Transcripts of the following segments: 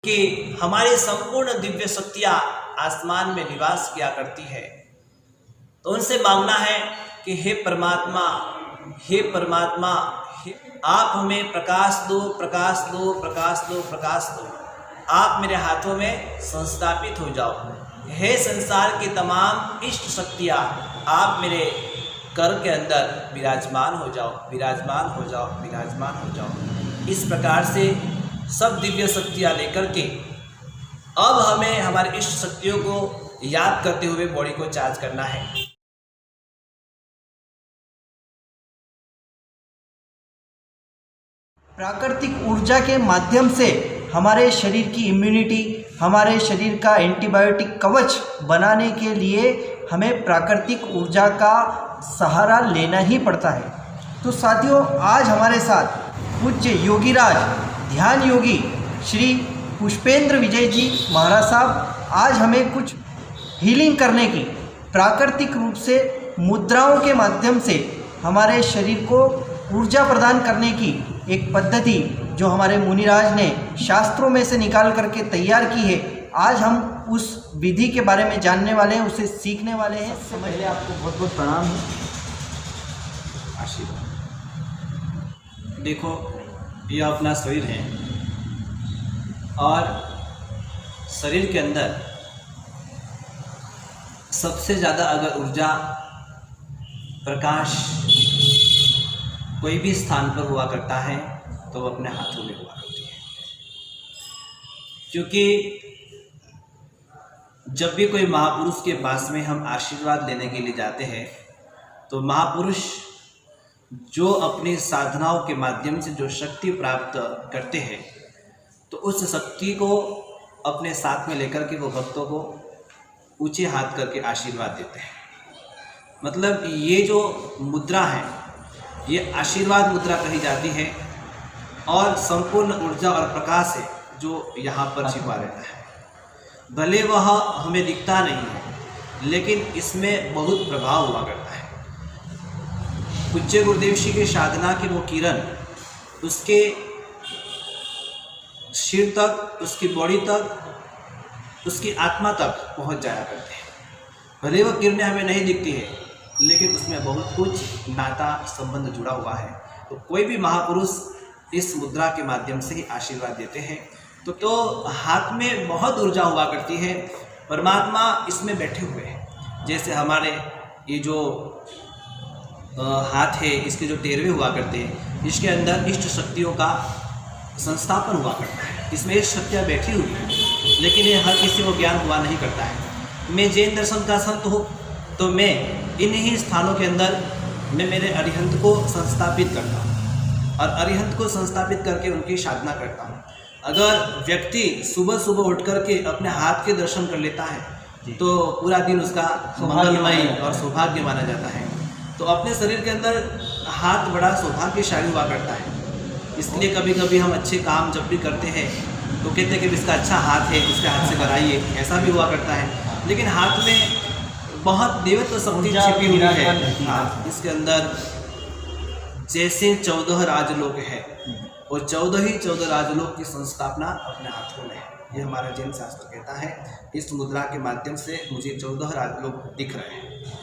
कि हमारी संपूर्ण दिव्य शक्तियाँ आसमान में निवास किया करती है। तो उनसे मांगना है कि हे परमात्मा, हे परमात्मा, आप हमें प्रकाश दो, प्रकाश दो, प्रकाश दो, प्रकाश दो। आप मेरे हाथों में संस्थापित हो जाओ। हे संसार की तमाम इष्ट शक्तियाँ, आप मेरे कर के अंदर विराजमान हो जाओ, विराजमान हो जाओ, विराजमान हो जाओ। इस प्रकार से सब दिव्य शक्तियाँ लेकर के अब हमें हमारी इष्ट शक्तियों को याद करते हुए बॉडी को चार्ज करना है। प्राकृतिक ऊर्जा के माध्यम से हमारे शरीर की इम्यूनिटी, हमारे शरीर का एंटीबायोटिक कवच बनाने के लिए हमें प्राकृतिक ऊर्जा का सहारा लेना ही पड़ता है। तो साथियों, आज हमारे साथ पूज्य योगीराज ध्यान योगी श्री पुष्पेंद्र विजय जी महाराज साहब आज हमें कुछ हीलिंग करने की, प्राकृतिक रूप से मुद्राओं के माध्यम से हमारे शरीर को ऊर्जा प्रदान करने की एक पद्धति जो हमारे मुनिराज ने शास्त्रों में से निकाल करके तैयार की है, आज हम उस विधि के बारे में जानने वाले हैं, उसे सीखने वाले हैं। सबसे पहले आपको बहुत बहुत प्रणाम है। आशीर्वाद। देखो, यह अपना शरीर है और शरीर के अंदर सबसे ज़्यादा अगर ऊर्जा, प्रकाश कोई भी स्थान पर हुआ करता है तो वो अपने हाथों में हुआ करती है। क्योंकि जब भी कोई महापुरुष के पास में हम आशीर्वाद लेने के लिए जाते हैं तो महापुरुष जो अपनी साधनाओं के माध्यम से जो शक्ति प्राप्त करते हैं तो उस शक्ति को अपने साथ में लेकर के वो भक्तों को ऊंचे हाथ करके आशीर्वाद देते हैं। मतलब ये जो मुद्रा है ये आशीर्वाद मुद्रा कही जाती है और संपूर्ण ऊर्जा और प्रकाश है जो यहाँ पर छिपा रहता है। भले वह हमें दिखता नहीं है लेकिन इसमें बहुत प्रभाव हुआ करता है। पूज्य गुरुदेव श्री की साधना के वो किरण उसके सिर तक, उसकी बॉडी तक, उसकी आत्मा तक पहुँच जाया करते हैं। भले वह किरणें हमें नहीं दिखती है लेकिन उसमें बहुत कुछ नाता संबंध जुड़ा हुआ है। तो कोई भी महापुरुष इस मुद्रा के माध्यम से ही आशीर्वाद देते हैं। तो हाथ में बहुत ऊर्जा हुआ करती है। परमात्मा इसमें बैठे हुए हैं। जैसे हमारे ये जो हाथ है, इसके जो टेरवे हुआ करते हैं, इसके अंदर इष्ट शक्तियों का संस्थापन हुआ करता है। इसमें इष्ट शक्तियाँ बैठी हुई हैं लेकिन ये हर किसी को ज्ञान हुआ नहीं करता है। मैं जैन दर्शन का संत हूँ तो मैं इन्हीं स्थानों के अंदर मैं मेरे अरिहंत को संस्थापित करता हूँ और अरिहंत को संस्थापित करके उनकी साधना करता हूँ। अगर व्यक्ति सुबह सुबह उठ करके अपने हाथ के दर्शन कर लेता है तो पूरा दिन उसका मंगलमय और सौभाग्य माना जाता है। तो अपने शरीर के अंदर हाथ बड़ा सौभाग्यशाली हुआ करता है। इसलिए कभी कभी हम अच्छे काम जब भी करते हैं तो कहते हैं कि इसका अच्छा हाथ है, उसके हाथ से कराइए, ऐसा भी हुआ करता है। लेकिन हाथ में बहुत देवत्व शक्ति छिपी हुई है। हाँ, इसके अंदर जैसे 14 राजलोक है और 14 राजलोक की संस्थापना अपने हाथों में है। ये हमारा जैन शास्त्र कहता है। इस मुद्रा के माध्यम से मुझे 14 राजलोक दिख रहे हैं।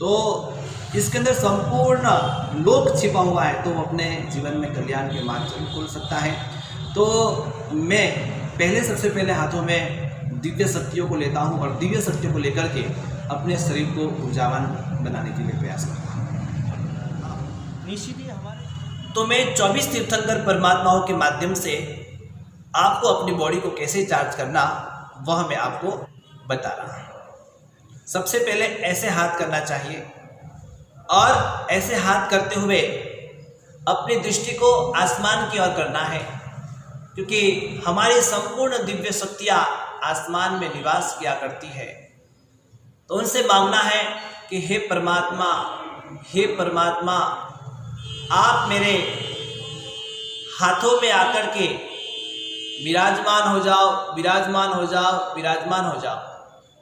तो इसके अंदर संपूर्ण लोक छिपा हुआ है तो वो अपने जीवन में कल्याण के मार्ग जरूर खोल सकता है। तो मैं सबसे पहले हाथों में दिव्य शक्तियों को लेता हूँ और दिव्य शक्तियों को लेकर के अपने शरीर को ऊर्जावान बनाने के लिए प्रयास करता हूँ। निश्चित ही हमारे तो मैं 24 तीर्थंकर परमात्माओं के माध्यम से आपको अपनी बॉडी को कैसे चार्ज करना वह मैं आपको बता रहा हूँ। सबसे पहले ऐसे हाथ करना चाहिए और ऐसे हाथ करते हुए अपनी दृष्टि को आसमान की ओर करना है क्योंकि हमारी संपूर्ण दिव्य शक्तियाँ आसमान में निवास किया करती है। तो उनसे मांगना है कि हे परमात्मा, हे परमात्मा, आप मेरे हाथों में आकर के विराजमान हो जाओ, विराजमान हो जाओ, विराजमान हो जाओ।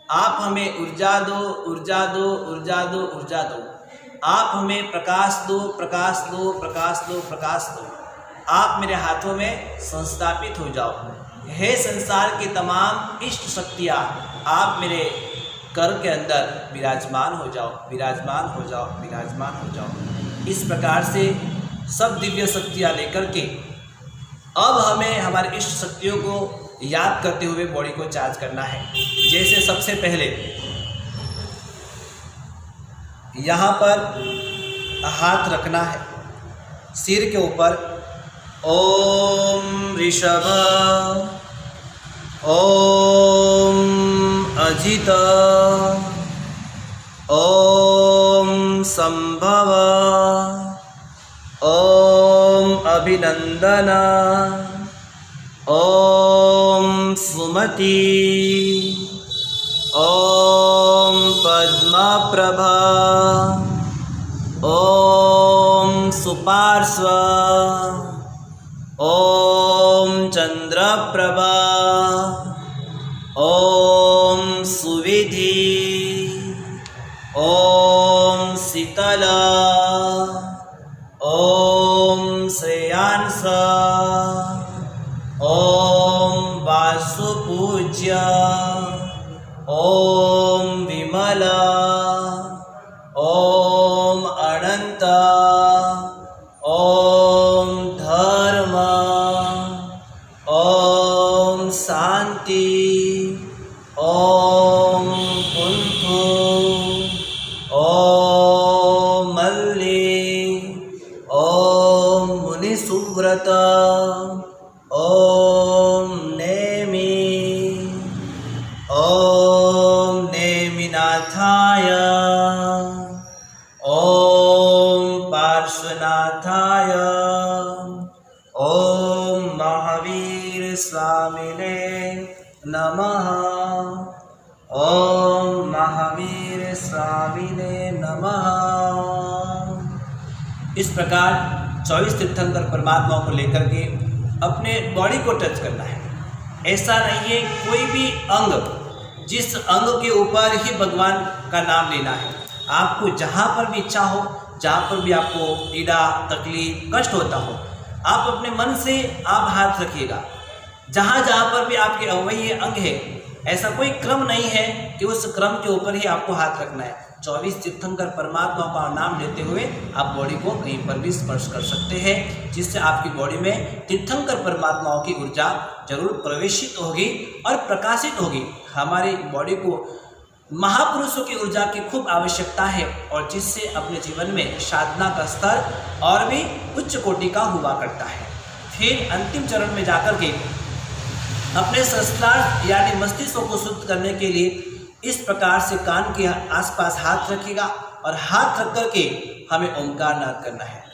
आप हमें ऊर्जा दो, ऊर्जा दो, ऊर्जा दो, ऊर्जा दो। आप हमें प्रकाश दो, प्रकाश दो, प्रकाश दो, प्रकाश दो। आप मेरे हाथों में संस्थापित हो जाओ। हे संसार की तमाम इष्ट शक्तियाँ, आप मेरे कर के अंदर विराजमान हो जाओ, विराजमान हो जाओ, विराजमान हो जाओ। इस प्रकार से सब दिव्य शक्तियाँ लेकर के अब हमें हमारे इष्ट शक्तियों को याद करते हुए बॉडी को चार्ज करना है। जैसे सबसे पहले यहाँ पर हाथ रखना है सिर के ऊपर। ओम ऋषभ, ओम अजित, ओम संभव, ओम अभिनंदन, ओम सुमति, ओम पद्मप्रभा, ओम सुपार्श्व, ओम चंद्रप्रभा, ओम सुविधि, ओम शीतला, ओम श्रेयांस, ओम वासुपूज्य, ओम विमला, ओम अनंत, ओम धर्म, ओम शांति, ओम कुंठु, ओम मल्ली, ओम मुनिसुव्रत, ओम नेमि, ओम नेमिनाथाय, ओम पार्श्वनाथाय, ओम महावीर स्वामिने नमः, ओम महावीर स्वामिने नमः। इस प्रकार 24 तीर्थंकर परमात्माओं को लेकर के अपने बॉडी को टच करना है। ऐसा नहीं है कोई भी अंग, जिस अंग के ऊपर ही भगवान का नाम लेना है। आपको जहाँ पर भी इच्छा हो, जहाँ पर भी आपको पीड़ा, तकलीफ, कष्ट होता हो, आप अपने मन से आप हाथ रखिएगा। जहाँ जहाँ पर भी आपके अवयव अंग है, ऐसा कोई क्रम नहीं है कि उस क्रम के ऊपर ही आपको हाथ रखना है। 24 तीर्थंकर परमात्मा का नाम लेते हुए आप बॉडी को कहीं पर भी स्पर्श कर सकते हैं, जिससे आपकी बॉडी में तीर्थंकर परमात्माओं की ऊर्जा जरूर प्रवेशित होगी और प्रकाशित होगी। हमारी बॉडी को महापुरुषों की ऊर्जा की खूब आवश्यकता है, और जिससे अपने जीवन में साधना का स्तर और भी उच्च कोटि का हुआ करता है। फिर अंतिम चरण में जाकर के अपने संस्कार यानी मस्तिष्क को शुद्ध करने के लिए इस प्रकार से कान के आसपास हाथ रखिएगा, और हाथ रख करके हमें ओंकार नाद करना है।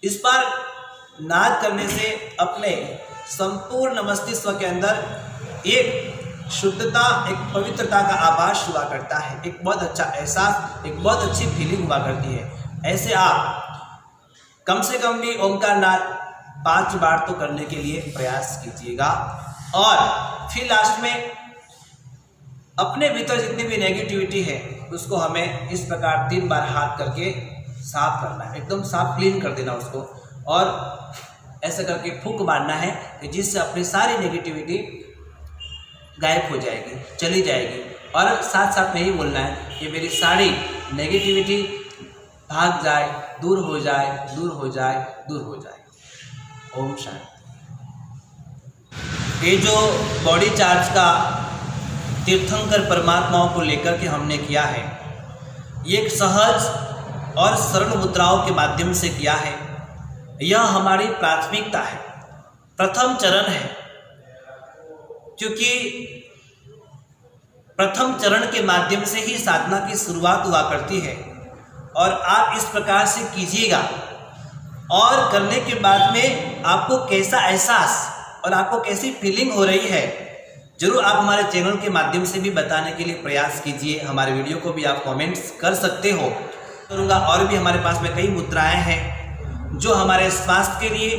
इस बार नाद करने से अपने संपूर्ण मस्तिष्क के अंदर एक शुद्धता, एक पवित्रता का आभास हुआ करता है। एक बहुत अच्छा एहसास, एक बहुत अच्छी फीलिंग हुआ करती है। ऐसे आप कम से कम भी ओंकार नाद 5 बार तो करने के लिए प्रयास कीजिएगा। और फिर लास्ट में अपने भीतर जितनी भी नेगेटिविटी है उसको हमें इस प्रकार 3 बार हाथ करके साफ करना है, एकदम साफ क्लीन कर देना उसको, और ऐसा करके फूंक मारना है कि जिससे अपनी सारी नेगेटिविटी गायब हो जाएगी, चली जाएगी। और साथ साथ में ही बोलना है कि मेरी सारी नेगेटिविटी भाग जाए, दूर हो जाए, दूर हो जाए, दूर हो जाए। ओम शांति। ये जो बॉडी चार्ज का तीर्थंकर परमात्माओं को लेकर के हमने किया है, ये एक सहज और सरल मुद्राओं के माध्यम से किया है। यह हमारी प्राथमिकता है, प्रथम चरण है, क्योंकि प्रथम चरण के माध्यम से ही साधना की शुरुआत हुआ करती है। और आप इस प्रकार से कीजिएगा, और करने के बाद में आपको कैसा एहसास और आपको कैसी फीलिंग हो रही है, जरूर आप हमारे चैनल के माध्यम से भी बताने के लिए प्रयास कीजिए। हमारे वीडियो को भी आप कमेंट्स कर सकते हो करूँगा। और भी हमारे पास में कई मुद्राएं हैं जो हमारे स्वास्थ्य के लिए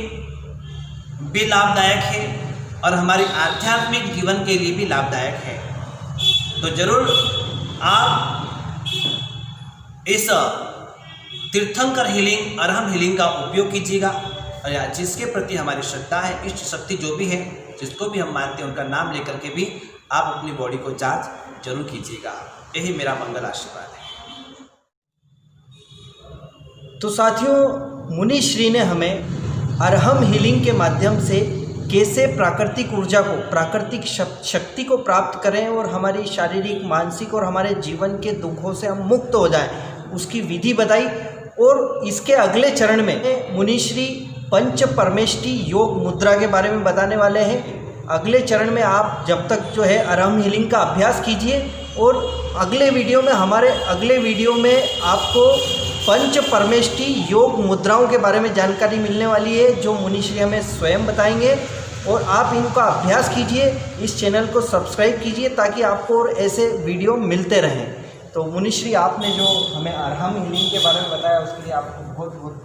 भी लाभदायक है, और हमारे आध्यात्मिक जीवन के लिए भी लाभदायक है। तो जरूर आप इस तीर्थंकर हीलिंग, अरहम हीलिंग का उपयोग कीजिएगा। और या जिसके प्रति हमारी श्रद्धा है, इष्ट शक्ति जो भी है, जिसको भी हम मानते हैं, उनका नाम लेकर के भी आप अपनी बॉडी को जांच जरूर कीजिएगा। यही मेरा मंगल आशीर्वाद है। तो साथियों, मुनि श्री ने हमें अरहम हीलिंग के माध्यम से कैसे प्राकृतिक ऊर्जा को, प्राकृतिक शक्ति को प्राप्त करें और हमारी शारीरिक, मानसिक और हमारे जीवन के दुखों से हम मुक्त हो जाएं, उसकी विधि बताई। और इसके अगले चरण में मुनिश्री पंच परमेष्टि योग मुद्रा के बारे में बताने वाले हैं। अगले चरण में आप जब तक जो है अरहम हीलिंग का अभ्यास कीजिए और अगले वीडियो में आपको पंच परमेष्टि योग मुद्राओं के बारे में जानकारी मिलने वाली है, जो मुनिश्री हमें स्वयं बताएंगे। और आप इनका अभ्यास कीजिए, इस चैनल को सब्सक्राइब कीजिए ताकि आपको और ऐसे वीडियो मिलते रहें। तो मुनिश्री, आपने जो हमें अरहम हीलिंग के बारे में बताया उसके लिए आपको बहुत बहुत